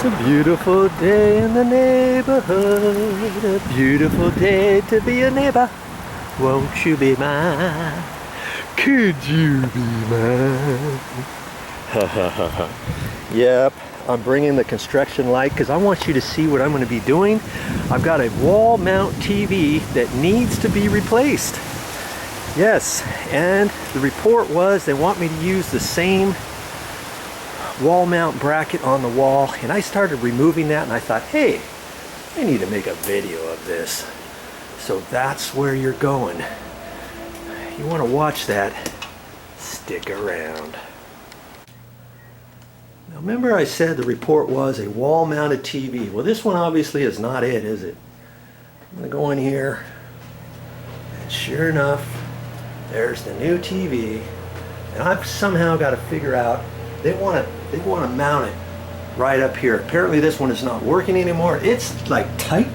It's a beautiful day in the neighborhood, a beautiful day to be a neighbor. Won't you be mine? Could you be mine? Ha ha ha ha. Yep, I'm bringing the construction light because I want you to see what I'm going to be doing. I've got a wall mount TV that needs to be replaced. Yes, and the report was they want me to use the same wall mount bracket on the wall, and I started removing that and I thought, hey, I need to make a video of this. So that's where you're going. You want to watch that? Stick around. Now remember I said the report was a wall mounted TV. Well, this one obviously is not it, is it? I'm going to go in here and sure enough, there's the new TV, and I've somehow got to figure out they want to mount it right up here. Apparently this one is not working anymore. It's like tight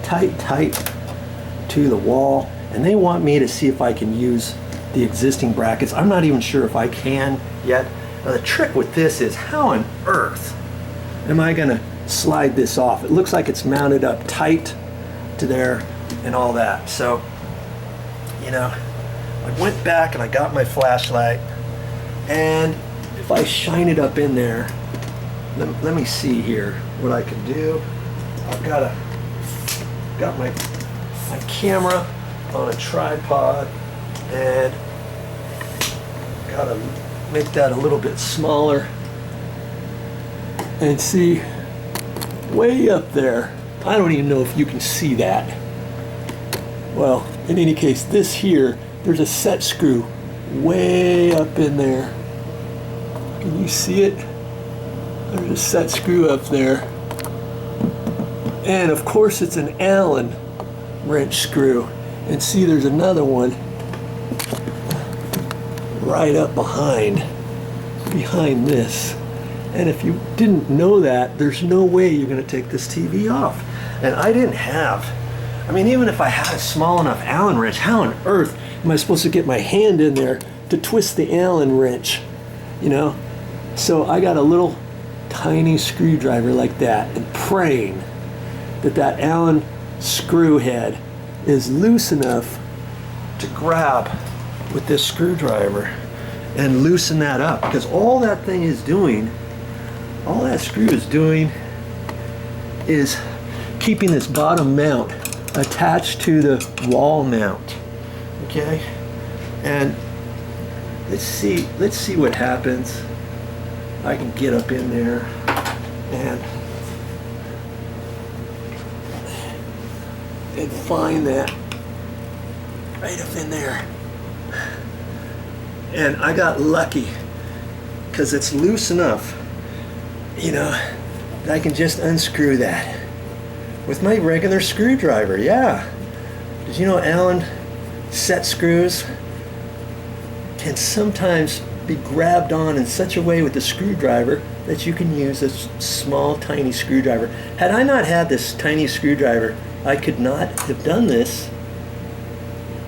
to the wall, and they want me to see if I can use the existing brackets. I'm not even sure if I can yet. Now the trick with this is, how on earth am I going to slide this off? It looks like it's mounted up tight to there and all that. So, you know, I went back and I got my flashlight, and if I shine it up in there, let me see here what I can do. I've got my camera on a tripod, and gotta make that a little bit smaller, and see way up there. I don't even know if you can see that. Well, in any case, this here, there's a set screw way up in there. Can you see it? There's a set screw up there. And of course it's an Allen wrench screw. And see, there's another one right up behind this. And if you didn't know that, there's no way you're going to take this TV off. And I didn't have, I mean, even if I had a small enough Allen wrench, how on earth am I supposed to get my hand in there to twist the Allen wrench, you know? So I got a little tiny screwdriver like that, and praying that that Allen screw head is loose enough to grab with this screwdriver and loosen that up, because all that thing is doing, all that screw is doing is keeping this bottom mount attached to the wall mount. Okay, and let's see what happens. I can get up in there and find that right up in there. And I got lucky because it's loose enough, you know, that I can just unscrew that with my regular screwdriver. Yeah. Did you know Allen set screws can sometimes be grabbed on in such a way with the screwdriver that you can use a small tiny screwdriver. Had I not had this tiny screwdriver, I could not have done this.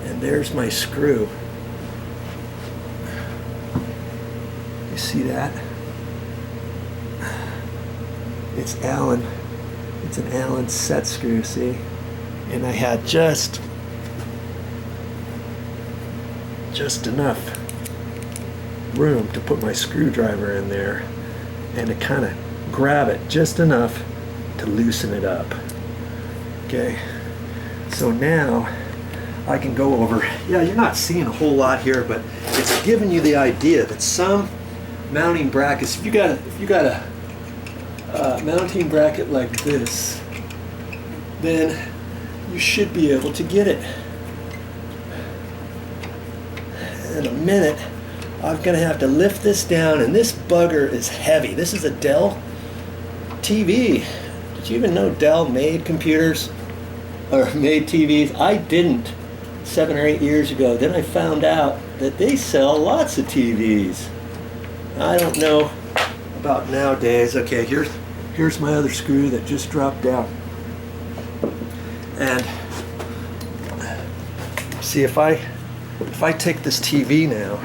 And there's my screw. You see that? It's Allen. It's an Allen set screw, see? And I had just enough room to put my screwdriver in there and to kind of grab it just enough to loosen it up. Okay, so now I can go over, yeah, you're not seeing a whole lot here, but it's giving you the idea that some mounting brackets, if you got a mounting bracket like this, then you should be able to get it. In a minute, I'm going to have to lift this down, and this bugger is heavy. This is a Dell TV. Did you even know Dell made computers or made TVs? I didn't 7 or 8 years ago. Then I found out that they sell lots of TVs. I don't know about nowadays. Okay, here's my other screw that just dropped out. And see, if I take this TV now,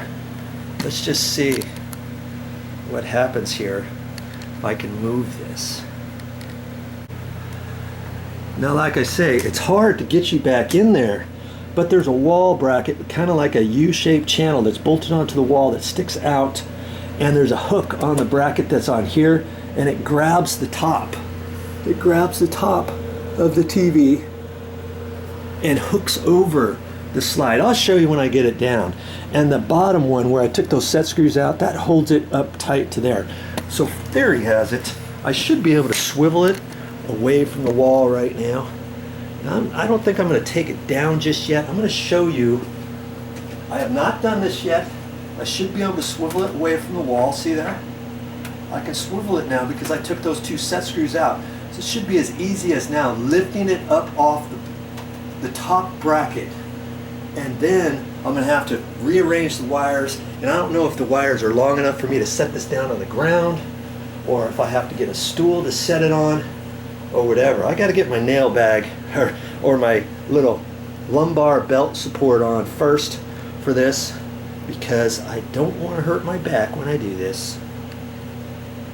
let's just see what happens here if I can move this. Now, like I say, it's hard to get you back in there, but there's a wall bracket, kind of like a U-shaped channel that's bolted onto the wall that sticks out, and there's a hook on the bracket that's on here, and it grabs the top. It grabs the top of the TV and hooks over the slide. I'll show you when I get it down. And the bottom one where I took those set screws out, that holds it up tight to there. So theory has it, I should be able to swivel it away from the wall right now. I don't think I'm going to take it down just yet. I'm going to show you. I have not done this yet. I should be able to swivel it away from the wall. See that? I can swivel it now because I took those two set screws out. So it should be as easy as now lifting it up off the top bracket. And then I'm going to have to rearrange the wires. And I don't know if the wires are long enough for me to set this down on the ground, or if I have to get a stool to set it on, or whatever. I got to get my nail bag or my little lumbar belt support on first for this, because I don't want to hurt my back when I do this.